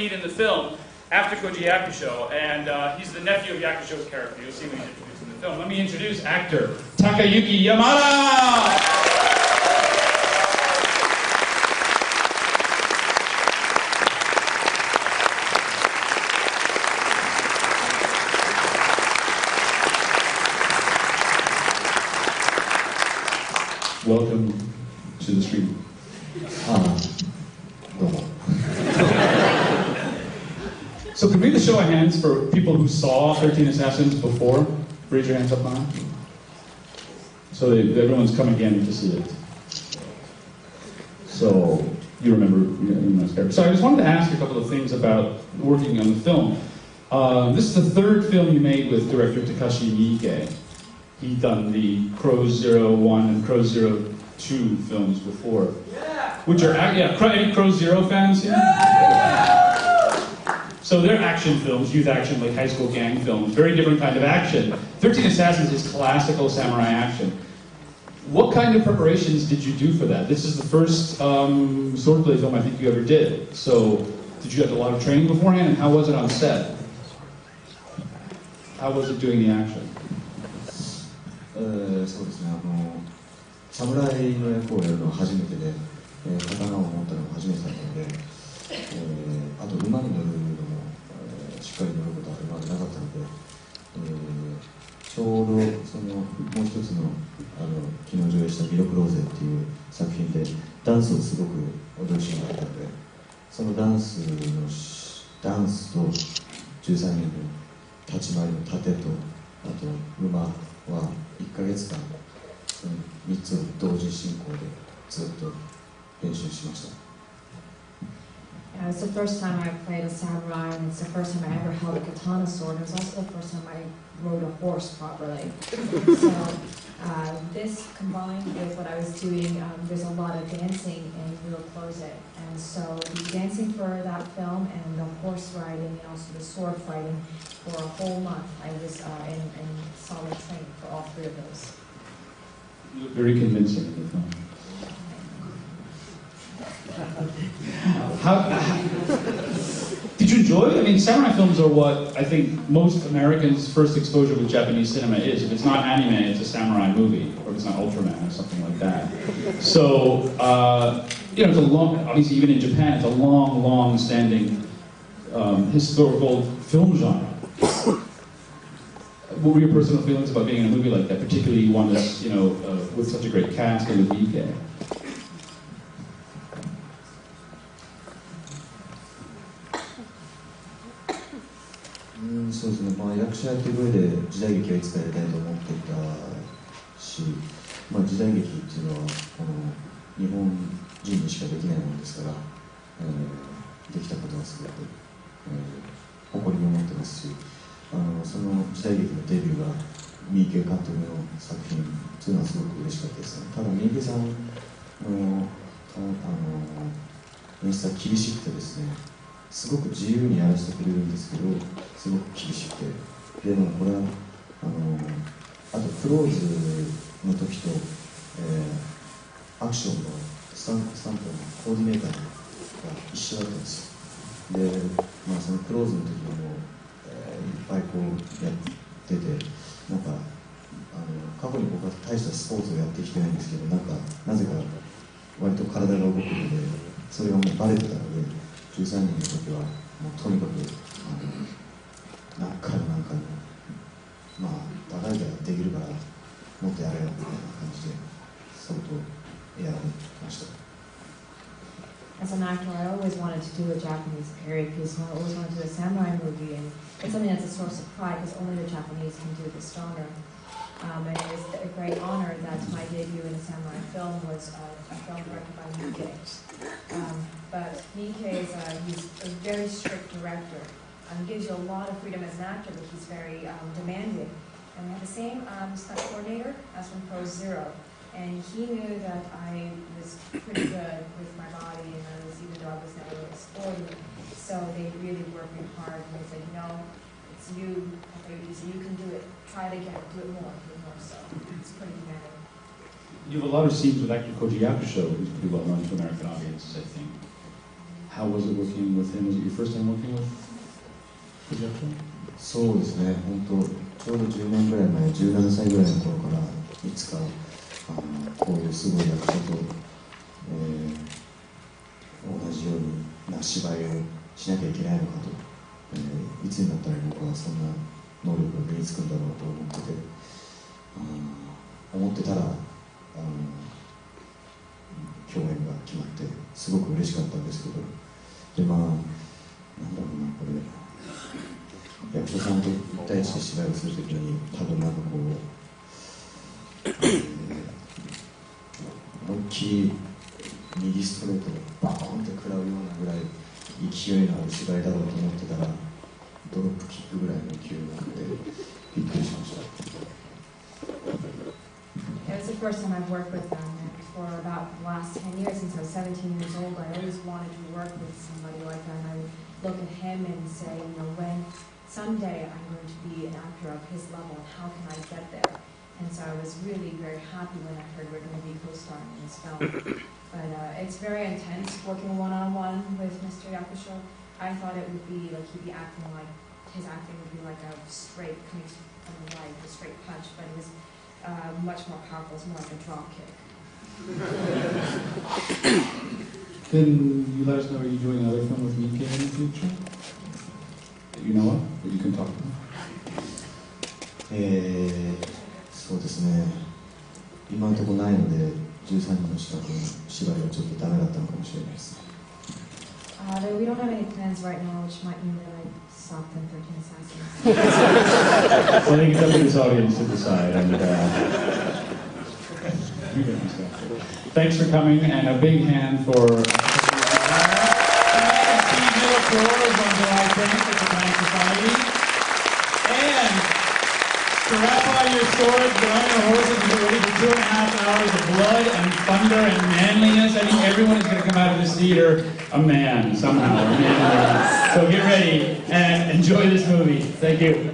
lead in the film after Koji Yakusho, and he's the nephew of Yakusho's character. You'll see when he's introduced in the film. Let me introduce actor Takayuki Yamada! Welcome to the street. So can we have a show of hands for people who saw 13 Assassins before? Raise your hands up high. So everyone's come again to see it. So you remember. So I just wanted to ask a couple of things about working on the film. This is the third film you made with director Takashi Miike. He'd done the Crows 01 and Crows 02 films before. Yeah. Which are, any Crows 0 fans here? Yeah. So they're action films, youth action, like high school gang films, very different kind of action. 13 Assassins is classical samurai action. What kind of preparations did you do for that? This is the first swordplay film I think you ever did. So did you have a lot of training beforehand, and how was it on set? How was it doing the action? そうですね、侍の役をやるのは初めてで、刀を持ったのも初めてだったので、あと馬に乗るのも、しっかり乗ることは今までなかったので、ちょうどそのもう一つの昨日上映した「ミロクローゼ」っていう作品でダンスをすごく踊るシーンがあったので、そのダンスと13人の立ち回りの盾とあと馬は1ヶ月間その3つを同時進行でずっと練習しました。It's the first time I played a samurai, and it's the first time I ever held a katana sword. It was also the first time I rode a horse properly. So this combined with what I was doing, there's a lot of dancing in Real Close It. And so the dancing for that film and the horse riding and also the sword fighting for a whole month, I was in solid training for all three of those. You look very convincing in the film. Did you enjoy it? I mean, samurai films are what I think most Americans' first exposure with Japanese cinema is. If it's not anime, it's a samurai movie, or if it's not Ultraman or something like that. So, it's a long, obviously even in Japan, it's a long-standing historical film genre. What were your personal feelings about being in a movie like that, particularly one that's, with such a great cast and with Miike? そうですね、役者やっていく上で時代劇はいつかやりたいと思っていたし、時代劇っていうのは日本人にしかできないものですから、できたことはすごく、誇りに思ってますし、その時代劇のデビューが三池監督の作品というのはすごく嬉しかったですね。ただ三池さんの演出は厳しくてですね、すごく自由にやらせてくれるんですけど、すごく厳しくて、でもこれはあとクローズの時と、アクションのスタントのコーディネーターが一緒だったんですよ。で、そのクローズの時にも、いっぱいこうやってて、過去に僕は大したスポーツをやってきてないんですけど、なぜか割と体が動くので、それがもうバレてたので、13人の時はもうとにかく何回も高いからできるからもっとやれよみたいな感じで相当やられました。As an actor, I always wanted to do a Japanese period piece, and I always wanted to do a samurai movie, and it's something that's a source of pride because only the Japanese can do this genre. And it was a great honor that my debut in a samurai film was a film directed by Miike. But Miike he's a very strict director. He gives you a lot of freedom as an actor, but he's very demanding. And we had the same stunt coordinator as from Pro Zero. And he knew that I was pretty good with my body, and even though I was never really sporty. So they really worked me hard, and they said, it's you, Takayuki, so you can do it. Try it again, do it more. So it's pretty demanding. You have a lot of scenes with actor Koji Yakusho, who's pretty well known to American audiences, I think. how was it working with him? Was it your first time working with Koji? そうですね、本当、ちょうど10年ぐらい前、17歳ぐらいの頃から、いつかこういうすごい役者と、同じような芝居をしなきゃいけないのかと、いつになったら僕はそんな能力が身につくんだろうと思ってたら、共演が決まってすごく嬉しかったんですけど、でなんだろうな、これ役者さんと1対1で芝居をするときに多分なんかこう、思いっきり右ストレートをバーンって食らうようなぐらい勢いのある芝居だろうと思ってたら、ドロップキックぐらいの勢いがあってびっくりしました。It was the first time I've worked with them, and for about the last 10 years, since I was 17 years old, I always wanted to work with somebody like that. And I would look at him and say, when someday I'm going to be an actor of his level, how can I get there? And so I was really very happy when I heard we're going to be co-starring in this film. But it's very intense working one-on-one with Mr. Yakusho. I thought it would be like he'd be acting like, his acting would be like a straight, coming from the right, a straight punch, but it was much more powerful. It's more like a drop kick. Can you let us know, are you doing another film with Nikkei in the future? That you know of, that you can talk about? そうですね、今のところないので、13人の資格の芝居はちょっとダメだったのかもしれないです。We don't have any plans right now, which might mean that I stopped in 13 Assassins. So I think it's up to this audience to decide. And, thanks for coming, and a big hand for Steve Miller on July 10th at the Japan Society. And to wrap on your swords, get on your horses, and get ready for 2.5 hours of blood and thunder and manliness. I think everyone is going to come out of this theater a man somehow. So get ready and enjoy this movie. Thank you.